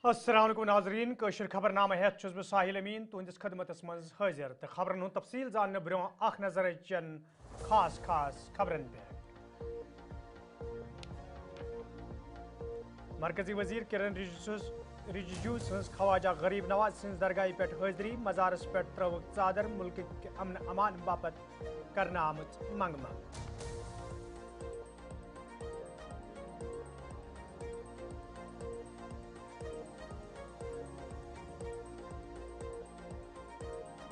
अस्सलाम वालेकुम नाजरीन कशर खबरनामा हेत छुस बह साहिल अमीन तुहंदिस खदमतस मज हाजिर तो खबरन हुंद तफसील जानने ब्रोह अख नजर चन खास खबरन पे। मरकजी वजीर किरण रिजिजू सज ख्वाजा गरीब नवाज सज दरगाह पे हाजरी मजारस पे त्रवक चादर मुल्क अमन अमान बापत करना आमुत मंग मंग।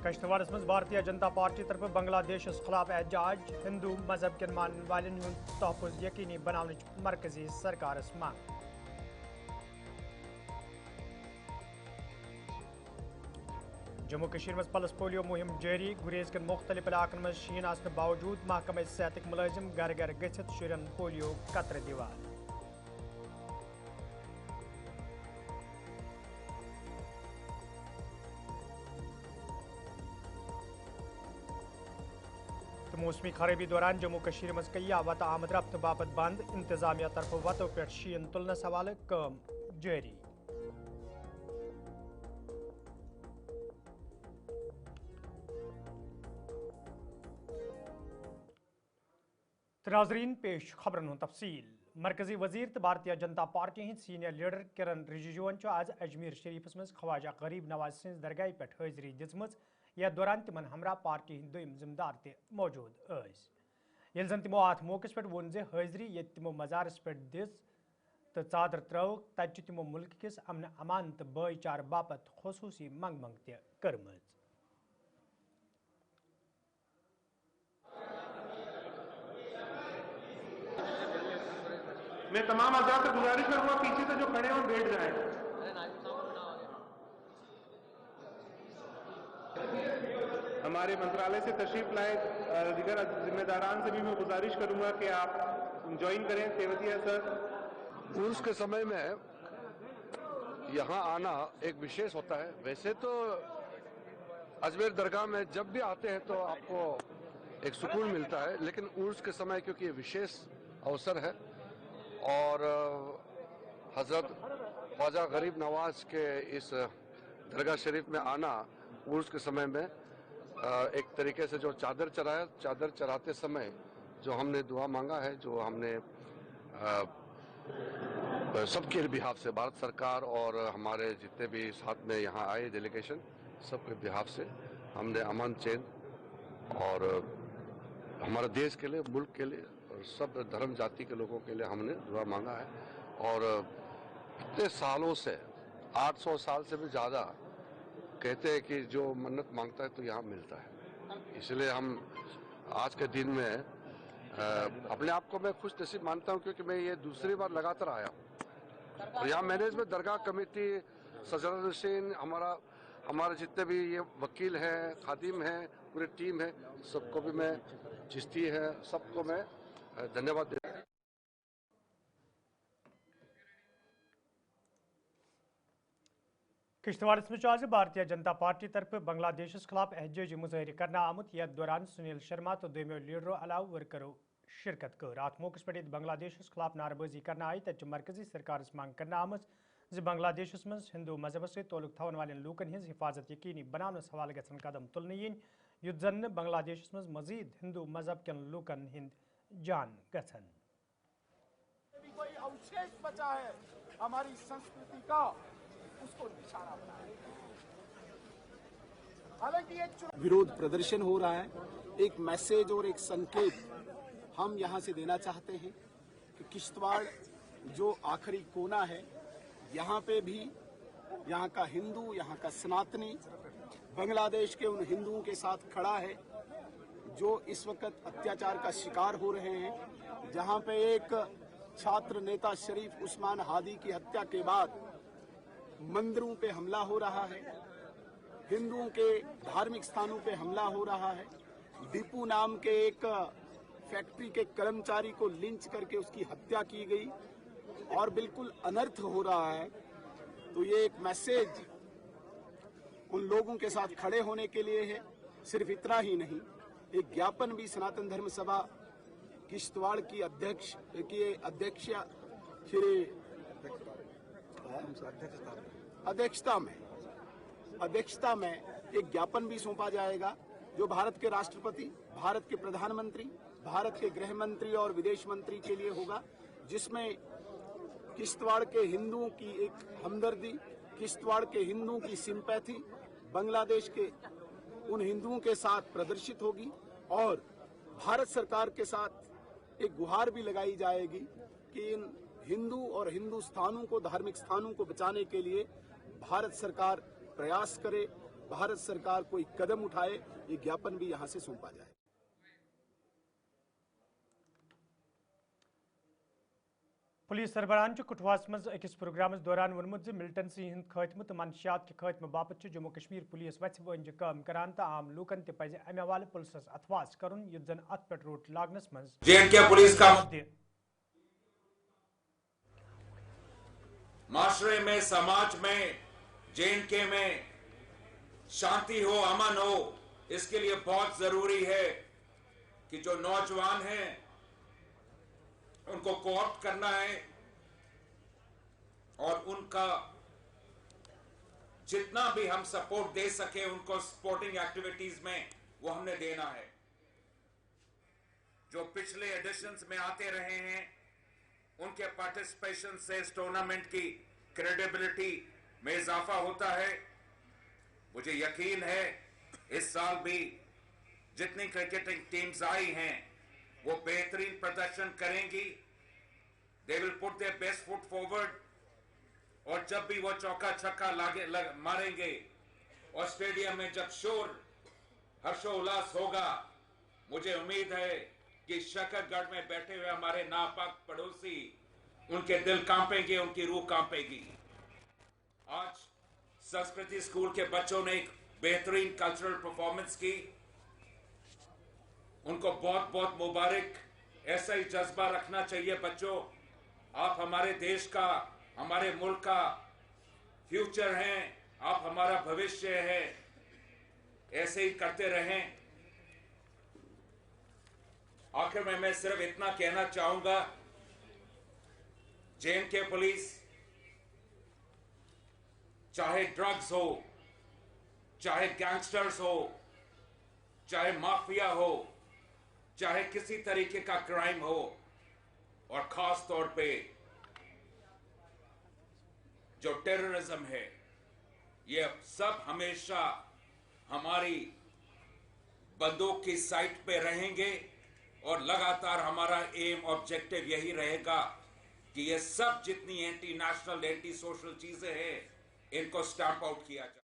कश्तवाड़ मज भारतीय जनता पार्टी तरफ बांग्लादेश खिलाफ एहतजाज हिंदू मजहब के मान वालन तहफ़ुज़ यकीनी बनाने मरकजी सरकार मांग। जम्मू कश्मीर में पल्स पोलियो मुहिम जारी गुरेज के मुख्तलिफ इलाकन में शीन आसने बावजूद महकमा सेहत मुलाजिम घर घर गथित शुरन पोलियो कतरे दिवार। मौसमी खराबी दौरान जम्मू कश्मीर में कई वत आमद रफ्त बाबत बंद इंतजामिया तरफ वतों पे शीन तुलने हवाले काम जारी। नाज़रीन पेश खबरन तफसील। मरकजी वजीर तो Bharatiya Janata party Hind senior leader किरण रिजिजून आज अजमेर शरीफस मज ख्वाजा गरीब नवाज सज दरगाह पे हाजरी दिजम। यथ दौरान तिमन हमरा पार्टी हिंद दोम जिम्मेदार ते मौजूद ये जन तिमो अत मौके पे वोन जे हाजरी ये तिमो मजारस पे दिस तो चादर त्रवक तत तिमो मुल्क किस अमन अमान तो भाईचार बापत खसूसी मंग मंग ते कर्म। मैं तमाम हज़रात से गुजारिश करूंगा पीछे से जो खड़े हैं बैठ जाएं। हमारे मंत्रालय से तशरीफ लाए दीगर जिम्मेदारान से भी मैं गुजारिश करूंगा कि आप ज्वाइन करें। तेवतिया सर, उर्स के समय में यहाँ आना एक विशेष होता है। वैसे तो अजमेर दरगाह में जब भी आते हैं तो आपको एक सुकून मिलता है, लेकिन उर्स के समय क्योंकि ये विशेष अवसर है और हजरत ख्वाजा गरीब नवाज के इस दरगाह शरीफ में आना उर्स के समय में एक तरीके से जो चादर चढ़ाते समय जो हमने दुआ मांगा है, जो हमने सबके बिहाफ से भारत सरकार और हमारे जितने भी साथ में यहाँ आए डेलीगेशन सबके बिहाफ से हमने अमन चैन और हमारे देश के लिए, मुल्क के लिए और सब धर्म जाति के लोगों के लिए हमने दुआ मांगा है। और इतने सालों से 800 साल से भी ज़्यादा कहते हैं कि जो मन्नत मांगता है तो यहाँ मिलता है। इसलिए हम आज के दिन में अपने आप को मैं खुश नसीब मानता हूँ, क्योंकि मैं ये दूसरी बार लगातार आया हूँ और यहाँ मैनेजमेंट दरगाह कमेटी सजर हुसैन हमारे जितने भी ये वकील हैं, खादिम हैं, पूरी टीम है, सबको भी मैं चिश्ती है सबको मैं धन्यवाद देता हूँ। किश्तवाड़ में आज भारतीय जनता पार्टी तरफ बांग्लादेश खिलाफ एहतजाजी मुजाहरे करना आमुत यथ दौरान सुनील शर्मा तो दोमो लीडरों अलाव वर्करों शिरकत कर। अत मौके पे बांग्लादेश खिलाफ नारबाजी करना आई तक मरकजी सरकार मांग करना आमज जो बांग्लादेश मज हिंदू मजहब से ताल्लुक थवन वाले लूकन हज हिफाजत यकीनी बनाने हवाले गन कदम तुलने इन युद्ध जन बांग्लादेश मज मजीद हिंदू मजहब के लूकन हिंद जान गन। कोई अवशेष बचा है हमारी संस्कृति का, उसको निशाना बनाए। हालांकि एक विरोध प्रदर्शन हो रहा है, एक मैसेज और एक संकेत हम यहां से देना चाहते हैं कि किश्तवाड़ जो आखिरी कोना है, यहाँ पे भी यहाँ का हिंदू, यहाँ का सनातनी बांग्लादेश के उन हिंदुओं के साथ खड़ा है जो इस वक्त अत्याचार का शिकार हो रहे हैं। जहाँ पे एक छात्र नेता शरीफ उस्मान हादी की हत्या के बाद मंदिरों पे हमला हो रहा है, हिंदुओं के धार्मिक स्थानों पे हमला हो रहा है, दीपू नाम के एक फैक्ट्री के कर्मचारी को लिंच करके उसकी हत्या की गई और बिल्कुल अनर्थ हो रहा है। तो ये एक मैसेज उन लोगों के साथ खड़े होने के लिए है। सिर्फ इतना ही नहीं, एक ज्ञापन भी सनातन धर्म सभा किश्तवाड़ की अध्यक्ष श्री अध्यक्षता में एक ज्ञापन भी सौंपा जाएगा जो भारत के राष्ट्रपति, भारत के प्रधानमंत्री, भारत के गृह मंत्री और विदेश मंत्री के लिए होगा, जिसमें किश्तवाड़ के हिंदुओं की एक हमदर्दी, किश्तवाड़ के हिंदुओं की सिंपैथी बांग्लादेश के उन हिंदुओं के साथ प्रदर्शित होगी और भारत सरकार के साथ एक गुहार भी लगाई जाएगी कि इन हिंदू और हिंदू स्थानों को, धार्मिक स्थानों को बचाने के लिए भारत सरकार प्रयास करे, भारत सरकार कोई कदम उठाए। ये ज्ञापन भी यहां से सौंपा जाए। पुलिस सरबराहन कठुआस मज अकिस प्रोग्राम दौरान वोनमुत मिलिटेंसी हिंद खात्म तो मनशियात के खात्म बापत जम्मू कश्मीर पुलिस वथ वन काम करान तो आम लूकन तज अमे हवाले पुलिस अथवास कर जन अत पे रोट लागनस मज जे पुलिस का माशरे में, समाज में, जे में शांति हो, अमन हो, इसके लिए बहुत जरूरी है कि जो नौजवान हैं उनको कोऑप्ट करना है और उनका जितना भी हम सपोर्ट दे सके उनको स्पोर्टिंग एक्टिविटीज में वो हमने देना है। जो पिछले एडिशंस में आते रहे हैं उनके पार्टिसिपेशन से इस टूर्नामेंट की क्रेडिबिलिटी में इजाफा होता है। मुझे यकीन है इस साल भी जितनी क्रिकेटिंग टीम्स आई हैं वो बेहतरीन प्रदर्शन करेंगी। They will put their best foot forward और जब भी वो चौका छक्का मारेंगे और स्टेडियम में जब शोर हर्षोल्लास होगा, मुझे उम्मीद है कि शकरगढ़ में बैठे हुए हमारे नापाक पड़ोसी उनके दिल कांपेंगे, उनकी रूह कांपेगी। आज संस्कृति स्कूल के बच्चों ने एक बेहतरीन कल्चरल परफॉर्मेंस की, उनको बहुत बहुत मुबारक। ऐसा ही जज्बा रखना चाहिए बच्चों। आप हमारे देश का, हमारे मुल्क का फ्यूचर हैं, आप हमारा भविष्य है। ऐसे ही करते रहें। आखिर में मैं सिर्फ इतना कहना चाहूंगा, जे पुलिस चाहे ड्रग्स हो, चाहे गैंगस्टर्स हो, चाहे माफिया हो, चाहे किसी तरीके का क्राइम हो, और खास तौर पे जो टेररिज्म है, ये सब हमेशा हमारी बंदूक की साइट पे रहेंगे और लगातार हमारा एम ऑब्जेक्टिव यही रहेगा कि ये सब जितनी एंटी नेशनल, एंटी सोशल चीजें हैं, इनको स्टैंप आउट किया जाए।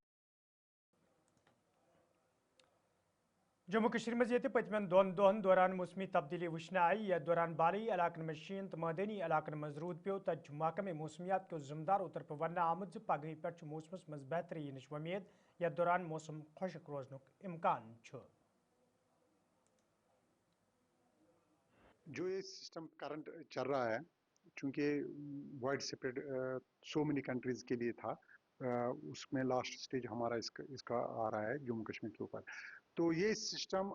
जम्मू कश्मीर में ये पतमन दोन दोहन दौरान मौसमी तब्दीली वुचन आई। यथ दौरान बालई इलाकन में शीन तो मैदानी इलाकन में रूद पे तथ महकमे मौसमियात के जिम्मेदारों तरफ वन आमुद पगह पे मौसमस मज बेहतरी यह उम्मीद। यथ दौरान मौसम खुशक रोजन इम्कान। जो ये सिस्टम करंट चल रहा है, चूंकि wide spread so many countries के लिए था, उसमें लास्ट स्टेज हमारा इसका आ रहा है जम्मू कश्मीर के ऊपर। तो ये सिस्टम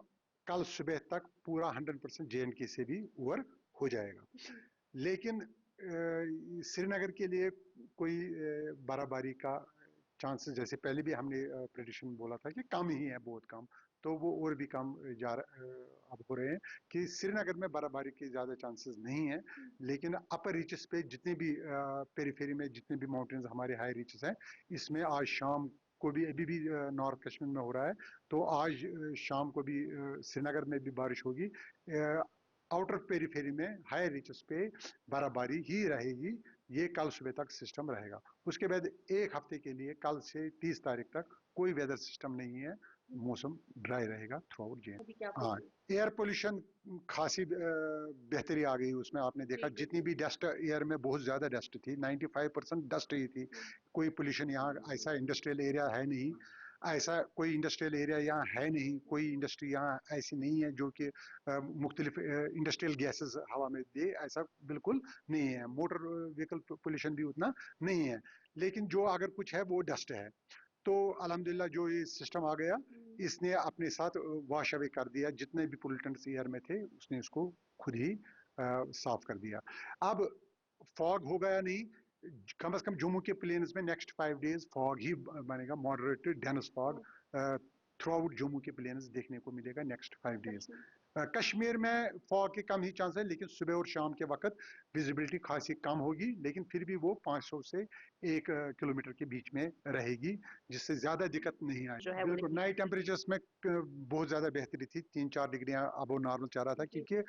कल सुबह तक पूरा 100% जे&के से भी ओवर हो जाएगा। लेकिन श्रीनगर के लिए कोई बर्फबारी का चांसेस, जैसे पहले भी हमने प्रेडिक्शन बोला था कि कम ही है, बहुत कम, तो वो और भी कम अब हो रहे हैं कि श्रीनगर में बर्फबारी के ज़्यादा चांसेस नहीं है। लेकिन अपर रीचेस पे जितने भी पेरीफेरी में जितने भी माउंटेन्स हमारे हाई रीचेस हैं, इसमें आज शाम को भी, अभी भी नॉर्थ कश्मीर में हो रहा है, तो आज शाम को भी श्रीनगर में भी बारिश होगी। आउटर पेरीफेरी में हाई रीचेस पे बर्फबारी ही रहेगी। ये कल सुबह तक सिस्टम रहेगा। उसके बाद एक हफ्ते के लिए कल से 30 तारीख तक कोई वेदर सिस्टम नहीं है, मौसम ड्राई रहेगा थ्रू आउट जे। हाँ, एयर पोल्यूशन खासी बेहतरी आ गई उसमें। आपने देखा जितनी भी डस्ट एयर में, बहुत ज़्यादा डस्ट थी, 95% डस्ट ही थी। कोई पोल्यूशन यहाँ, ऐसा इंडस्ट्रियल एरिया है नहीं, ऐसा कोई इंडस्ट्रियल एरिया यहाँ है नहीं, कोई इंडस्ट्री यहाँ ऐसी नहीं है जो कि मुख्तलिफ इंडस्ट्रियल गैसेस हवा में दे, ऐसा बिल्कुल नहीं है। मोटर व्हीकल पोल्यूशन भी उतना नहीं है। लेकिन जो अगर कुछ है वो डस्ट है। तो अल्हम्दुलिल्लाह जो ये सिस्टम आ गया, इसने अपने साथ वॉश अवे कर दिया, जितने भी पोल्यूटेंट्स एयर में थे उसने इसको खुद ही साफ कर दिया। अब फॉग होगा या नहीं, कम से कम जम्मू के प्लेन्स में नेक्स्ट 5 डेज फॉग ही बनेगा, moderate dense fog through out Jammu के प्लेन्स देखने को मिलेगा नेक्स्ट 5 डेज। कश्मीर में फॉग के कम ही चांस है, लेकिन सुबह और शाम के वक्त विजिबिलिटी खासी कम होगी, लेकिन फिर भी वो 500 से 1 किलोमीटर के बीच में रहेगी, जिससे ज्यादा दिक्कत नहीं आएगी। बिल्कुल नाइट टेम्परेचर्स में बहुत ज्यादा बेहतरी थी, 3-4 डिग्री अबो नॉर्मल चल रहा था, क्योंकि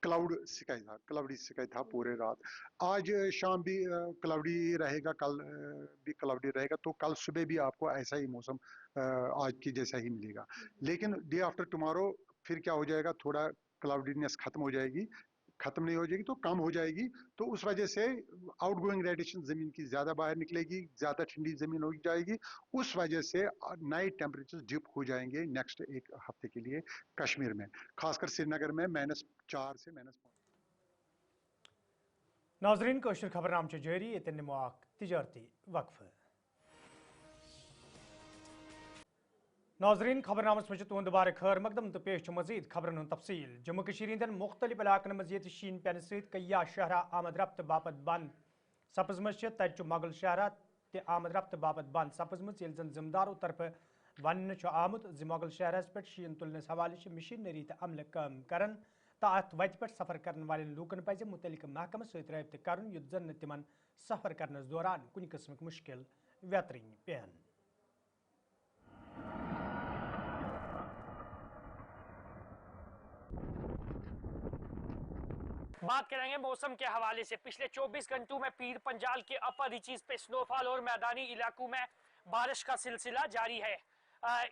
क्लाउडी स्काई था पूरे रात। आज शाम भी क्लाउडी रहेगा, कल भी क्लाउडी रहेगा, तो कल सुबह भी आपको ऐसा ही मौसम आज की जैसा ही मिलेगा। लेकिन डे आफ्टर टुमारो फिर क्या हो जाएगा, थोड़ा क्लाउडीनेस खत्म हो जाएगी, खत्म नहीं हो जाएगी तो कम हो जाएगी, तो उस वजह से आउटगोइंग रेडिएशन जमीन की ज्यादा बाहर निकलेगी, ज्यादा ठंडी जमीन हो जाएगी, उस वजह से नाइट टेम्परेचर डिप हो जाएंगे नेक्स्ट 1 हफ्ते के लिए कश्मीर में, खासकर श्रीनगर में -4 से -5। नाजरीन कोशिश खबरनाम जारी, ये तिजारती वक्फ। नाजरीन खबरनामस में तुंद बार खैर मकदम तो पेश मजीद खबरन तफसील। जम्मू कशीर हिंदन मुख्तलिफ इलाकन मजीद शीन पेन सहित कया शहरा आमद रफ्त बापत बंद सपजमज तत मुगल शहरा ते आमद रफ्त बापत बंद सपजमज ये जन जिम्मेदारों तरफ वन आमुत जि मुगल शहरस पे शीन तुलनस हवाले मशीनरी तो अमल कम करन तो अत वत पे सफर कर वाले लूकन पज मुतलिक महकम सत रबत कर युत जन तिमन सफर करनस दौरान कुन किस्म मुश्किल व्यतरन पेन। बात करेंगे मौसम के हवाले से। पिछले 24 घंटों में पीर पंजाल के अपर रीचीज पे स्नोफॉल और मैदानी इलाकों में बारिश का सिलसिला जारी है।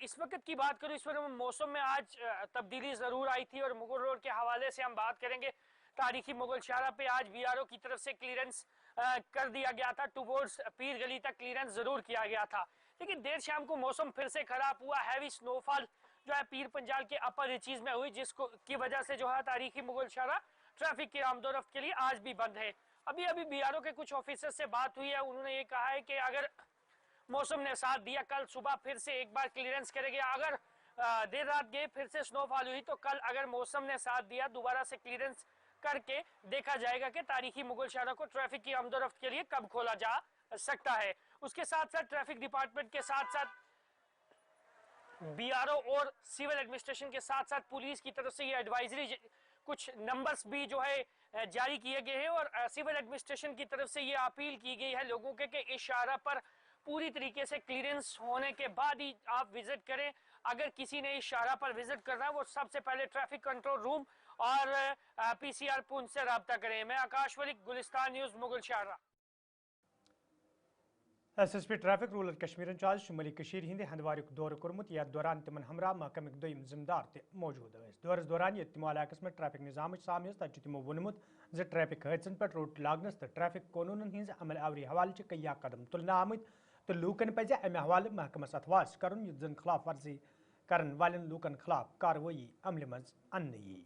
इस वक्त की बात करूं, इस वक्त मौसम में आज तब्दीली जरूर आई थी और मुगल रोड के हवाले से हम बात करेंगे। तारीखी मुगल शाहरा पे आज बीआरओ की तरफ से क्लियरेंस कर दिया गया था, टूवर्ड्स पीर गली तक क्लियरेंस जरूर किया गया था, लेकिन देर शाम को मौसम फिर से खराब हुआ। हैवी स्नोफॉल जो है पीर पंजाल के अपर रीचीज में हुई, जिसको की वजह से जो है तारीखी मुगल शाहरा ट्रैफिक की आमदोरफ्त के लिए आज भी बंद है। अभी बीआरओ के कुछ ऑफिसर से बात हुई है, उन्होंने ये कहा है कि अगर मौसम ने साथ दिया कल सुबह फिर से एक बार क्लियरेंस करेंगे, अगर देर रात गए फिर से स्नोफॉल हुई तो कल अगर मौसम ने साथ दिया दोबारा से क्लियरेंस करके देखा जाएगा कि तारीखी मुगल शाहरा को ट्रैफिक की आमदोरफ्त के लिए कब खोला जा सकता है। उसके साथ साथ ट्रैफिक डिपार्टमेंट के साथ साथ बीआरओ और सिविल एडमिनिस्ट्रेशन के साथ साथ पुलिस की तरफ से ये एडवाइजरी कुछ नंबर्स भी जो है जारी किए गए हैं और सिविल एडमिनिस्ट्रेशन की तरफ से ये अपील की गई है लोगों के कि इस शाहरा पर पूरी तरीके से क्लियरेंस होने के बाद ही आप विजिट करें। अगर किसी ने इस शाहरा पर विजिट करना है वो सबसे पहले ट्रैफिक कंट्रोल रूम और पीसीआर पुंछ से रब्ता करें। मैं Akash Wali, Gulistan news, Mughal Shahra. SSP traffic rural Kashmir in charge शुमाली कशीर हिंद हंदवार दौर कोर्मुत या दौरान तिमन हमरा महकम दोम जिम्मेदार मौजूद दौरस दौरान ये तमो इलाकस में ट्रैफिक निजाम साम तक तमो वोनमुत ज ट्रैफिक हादसन पे रोट लागनस तो ट्रैफिक कानून हज अमल आवरी हवाले कया कदम तुलना आमत तो लूकन पज अमे हवाले महकमस अथवास कर जन खिलाफ वर्जी कर वालन लूकन खिलाफ कार्रवाई अमल मज अन यी।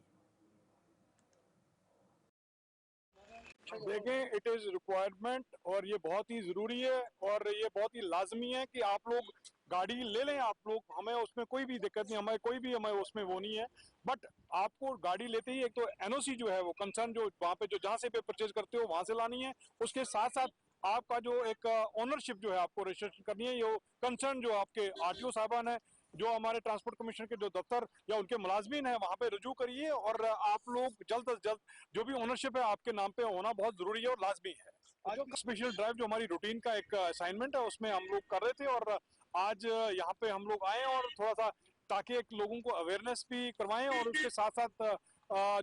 देखें, इट इज रिक्वायरमेंट और ये बहुत ही जरूरी है और ये बहुत ही लाजमी है कि आप लोग गाड़ी ले लें। आप लोग, हमें उसमें कोई भी दिक्कत नहीं, हमें उसमें वो नहीं है, बट आपको गाड़ी लेते ही एक तो एनओसी जो है वो कंसर्न जो वहाँ पे जो जहाँ से पे परचेज करते हो वहाँ से लानी है। उसके साथ साथ आपका जो एक ओनरशिप जो है आपको रजिस्ट्रेशन करनी है। ये कंसर्न जो आपके आरटीओ साहबान है, जो हमारे ट्रांसपोर्ट कमिश्नर के जो दफ्तर या उनके मुलाजमीन है वहाँ पे रुजू करिए और आप लोग जल्द अज जल्द जो भी ओनरशिप है आपके नाम पे होना बहुत जरूरी है और लाजमी है। आज स्पेशल ड्राइव जो हमारी रूटीन का एक असाइनमेंट है उसमें हम लोग कर रहे थे और आज यहाँ पे हम लोग आए और थोड़ा सा ताकि एक लोगों को अवेयरनेस भी करवाएं और उसके साथ साथ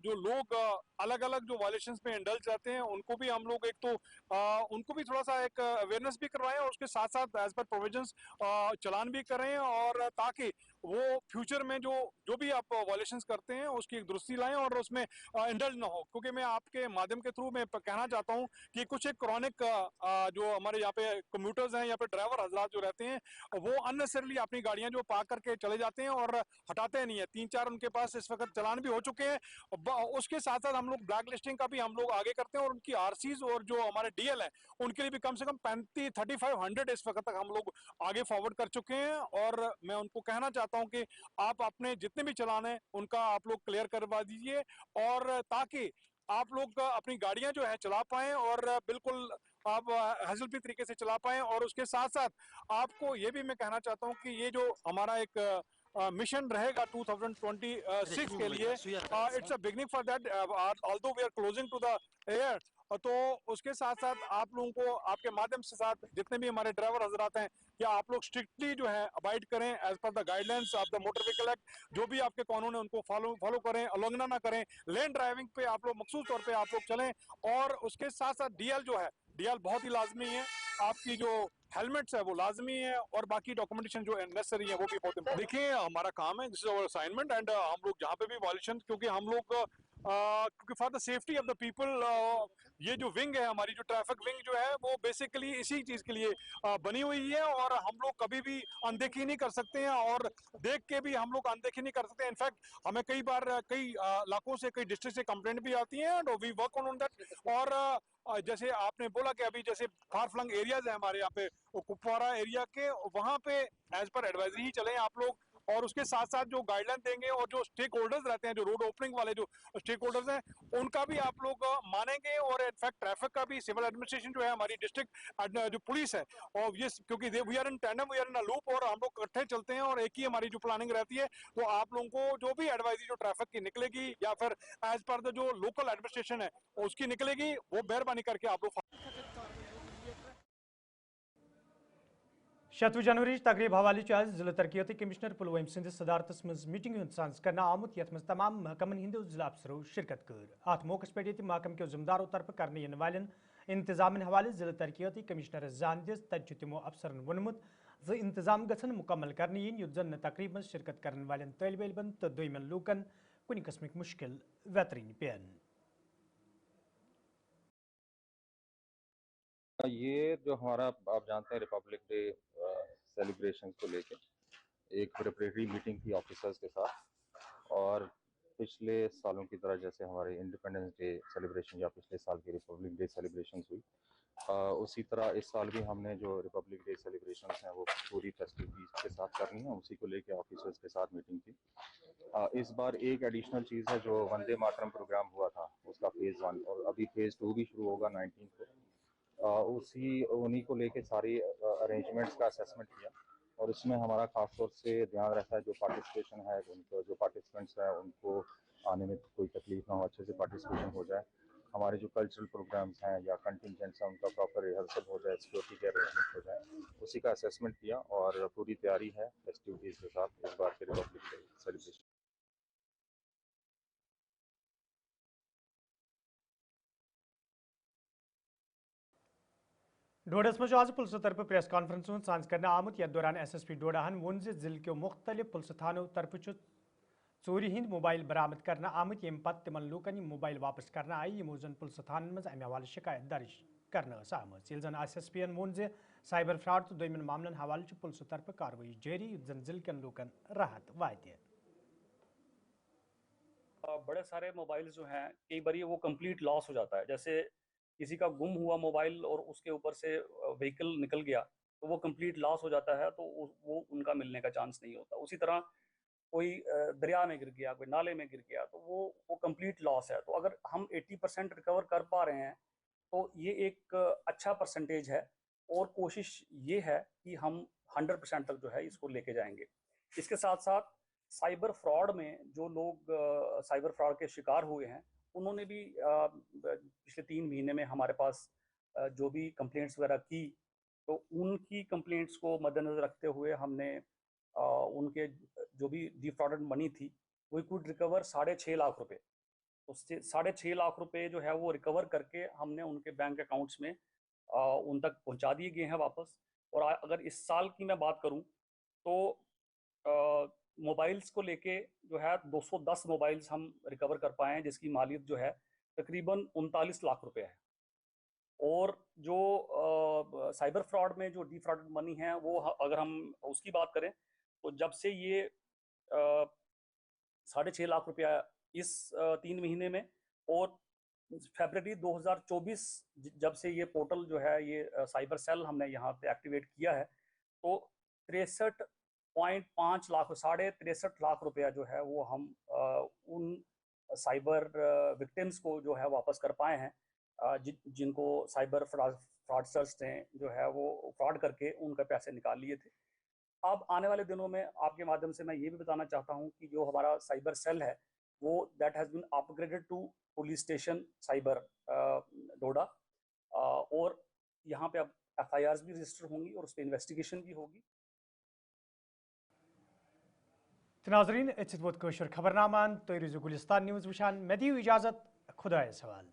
जो लोग अलग अलग जो वायलेशंस में इंडल्ज रहते हैं उनको भी हम लोग एक तो उनको भी थोड़ा सा एक अवेयरनेस भी करवाएं और उसके साथ साथ एज पर प्रोविजंस चलान भी करें और ताकि वो फ्यूचर में जो भी आप वायलेशंस करते हैं उसकी एक दुरुस्ती लाएं और उसमें इंडल्ज ना हो। क्योंकि मैं आपके माध्यम के थ्रू मैं कहना चाहता हूं कि कुछ एक क्रॉनिक जो हमारे यहाँ पे कम्यूटर्स हैं या फिर ड्राइवर हजरात जो रहते हैं वो अननेसेसरली अपनी गाड़ियां जो पार्क करके चले जाते हैं और हटाते नहीं है। 3-4 उनके पास इस वक्त चलान भी हो चुके हैं। उसके साथ साथ हम लोग ब्लैक लिस्टिंग का भी हम लोग आगे करते हैं और उनकी आरसीज और जो हमारे डीएल है उनके लिए भी कम से कम 3500 इस वक्त तक हम लोग आगे फॉरवर्ड कर चुके हैं। और मैं उनको कहना चाहता हूं कि आप अपने जितने भी चलान हैं उनका आप लोग क्लियर करवा दीजिए और ताकि आप लोग अपनी गाड़ियां जो है चला पाएं और बिल्कुल आप हैसल फ्री तरीके से चला पाएं। और उसके साथ साथ आपको ये भी मैं कहना चाहता हूं कि ये जो हमारा एक मिशन रहेगा 2026 के लिए, it's a beginning for that, although we are closing to the air. तो उसके साथ साथ आप लोगों को आपके माध्यम से साथ जितने भी हमारे ड्राइवर हजरात हैं, या आप लोग स्ट्रिक्टली जो है अबाइड करें एज पर the guidelines of the Motor Vehicle Act. जो भी आपके कानून है उनको फॉलो करें, उल्लंघना ना करें। लेन ड्राइविंग पे आप लोग मखसूस तौर पे आप लोग चलें। और उसके साथ साथ डीएल जो है, डीएल बहुत ही लाजमी है। आपकी जो हेलमेट्स है वो लाजमी है, और बाकी डॉक्यूमेंटेशन जो नेसेसरी है वो भी बहुत इंपॉर्टेंट। देखिए हमारा काम है, this is our assignment, and हम लोग जहाँ पे भी वायलेशन, क्योंकि हम लोग क्योंकि for the safety of the people, ये जो विंग है हमारी, जो ट्रैफिक विंग जो है, वो बेसिकली इसी चीज के लिए बनी हुई है। और हम लोग कभी भी अनदेखी नहीं कर सकते हैं, और देख के भी हम लोग अनदेखी नहीं कर सकते हैं। इनफैक्ट हमें कई बार कई इलाकों से, कई डिस्ट्रिक्ट से कंप्लेंट भी आती है, and we work on that. और जैसे आपने बोला कि अभी जैसे फार फ्लंग एरियाज है हमारे यहाँ पे, वो कुपवारा एरिया के, वहां पे एज पर एडवाइजरी ही चले आप लोग। और उसके साथ साथ जो गाइडलाइन देंगे, और जो स्टेक होल्डर्स रहते हैं, जो रोड ओपनिंग वाले जो स्टेक होल्डर्स हैं, उनका भी आप लोग मानेंगे। और इनफैक्ट ट्रैफिक का भी सिविल एडमिनिस्ट्रेशन जो है, हमारी डिस्ट्रिक्ट जो पुलिस है, और ये क्योंकि we are in tandem, we are in a loop, और हम लोग इकट्ठे चलते हैं, और एक ही हमारी जो प्लानिंग रहती है। तो आप लोगों को जो भी एडवाइजरी जो ट्रैफिक की निकलेगी, या फिर एज पर द जो लोकल एडमिनिस्ट्रेशन है उसकी निकलेगी, वो मेहरबानी करके आप लोग। शतवु जनवरी तकरीब हवाले आज जिला तरक्याती कमिश्नर पुलवम सदिस सदारतस मज मीटिंग हूं सांस कर आमुत यथ मज तमाम महकमन हिंदो जिला अफसरों शिरकत कर। अत मौके पे महकम के जिम्मेदारों तरफ कर वाल इंतजाम हवाले जिला तरक्याती कमिश्नर जान दिस तत तमो अफसरन वोनमुत जो इंतजाम गन मुकम्मल कर युत जन तकरीब मज शिरकत कर वाल तलब इलमन तो दुमन लूकन कुन कस्मिक मुश्किल वेतरन पेन। ये जो हमारा आप जानते हैं रिपब्लिक डे सेलिब्रेशन को लेके एक प्रिपरेटरी मीटिंग थी ऑफिसर्स के साथ, और पिछले सालों की तरह जैसे हमारे इंडिपेंडेंस डे सेलिब्रेशन या पिछले साल की रिपब्लिक डे सेलिब्रेशन हुई, उसी तरह इस साल भी हमने जो रिपब्लिक डे सेलिब्रेशन हैं वो पूरी फेस्टिविटीज के साथ करनी है। उसी को लेके ऑफिसर्स के साथ मीटिंग थी। इस बार एक एडिशनल चीज़ है, जो वंदे मातरम प्रोग्राम हुआ था उसका फेज़ 1, और अभी फेज़ 2 भी शुरू होगा 19 को। उन्हीं को लेके सारी अरेंजमेंट्स का असेसमेंट किया, और इसमें हमारा खास तौर से ध्यान रहता है जो पार्टिसिपेशन है, उनको जो पार्टिसिपेंट्स हैं उनको आने में कोई तकलीफ ना हो, अच्छे से पार्टिसिपेशन हो जाए। हमारे जो कल्चरल प्रोग्राम्स हैं या कंटिजेंट्स हैं उनका प्रॉपर रिहर्सल हो जाए, सिक्योरिटी के अरेंजमेंट हो जाए, उसी का असेसमेंट किया। और पूरी तैयारी है फेस्टिविटीज़ के साथ इस बार के रिपब्लिक डे सेलिब्रेशन। डोडस मज आज पुलिस तरफ प्रेस कॉन्फ्रेंस सांस कर आमुत यथ दौरान SSP डोडाहन वोन जिले के मुख्तलिफ पुलिस थानों तरफ चोरी हिंद मोबाइल बरामद कर आमुत यम पत तिमन लूकन मोबाइल वापस कर आई यमो जन पुलिस थानन मज अमे हवाले शिकायत दर्ज कर आमज। यह जन SSP वोन साइबर फ्रॉड तो दोमन मामलन हवाले पुलिस तरफ कार्रवाई जारी जन जिले कन लूकन राहत वात। बड़े सारे मोबाइल जो हैं कई बार वो कंप्लीट लॉस हो जाता है। जैसे किसी का गुम हुआ मोबाइल और उसके ऊपर से व्हीकल निकल गया तो वो कंप्लीट लॉस हो जाता है, तो वो उनका मिलने का चांस नहीं होता। उसी तरह कोई दरिया में गिर गया, कोई नाले में गिर गया, तो वो कंप्लीट लॉस है। तो अगर हम 80% रिकवर कर पा रहे हैं तो ये एक अच्छा परसेंटेज है, और कोशिश ये है कि हम 100% तक जो है इसको लेके जाएंगे। इसके साथ साथ साइबर फ्रॉड में जो लोग साइबर फ्रॉड के शिकार हुए हैं, उन्होंने भी पिछले 3 महीने में हमारे पास जो भी कंप्लेंट्स वगैरह की, तो उनकी कंप्लेंट्स को मद्देनज़र रखते हुए हमने उनके जो भी डिफ्रॉडेड मनी थी वो कुड रिकवर 6.5 लाख रुपए। उससे 6.5 लाख रुपए जो है वो रिकवर करके हमने उनके बैंक अकाउंट्स में उन तक पहुंचा दिए गए हैं वापस। और अगर इस साल की मैं बात करूं तो मोबाइल्स को लेके जो है 210 मोबाइल्स हम रिकवर कर पाए हैं, जिसकी मालियत जो है तकरीबन 39 लाख रुपए है। और जो साइबर फ्रॉड में जो डिफ्रॉडेड मनी है वो अगर हम उसकी बात करें तो जब से ये 6.5 लाख रुपया इस 3 महीने में, और फरवरी 2024 जब से ये पोर्टल जो है ये साइबर सेल हमने यहाँ पे एक्टिवेट किया है, तो 63.5 लाख 63.5 लाख रुपया जो है वो हम उन साइबर विक्टिम्स को जो है वापस कर पाए हैं, जिनको साइबर फ्रॉडस्टर्स ने जो है वो फ्रॉड करके उनके पैसे निकाल लिए थे। अब आने वाले दिनों में आपके माध्यम से मैं ये भी बताना चाहता हूँ कि जो हमारा साइबर सेल है वो that has been upgraded to police station cyber Doda, और यहाँ पे अब FIRs भी रजिस्टर होंगी और उस पर इन्वेस्टिगेशन भी होगी। नाज़रीन, खबरनामान तो गुलिस्तान न्यूज़ वुचान, मे दियो इजाज़त, खुदा सवाल।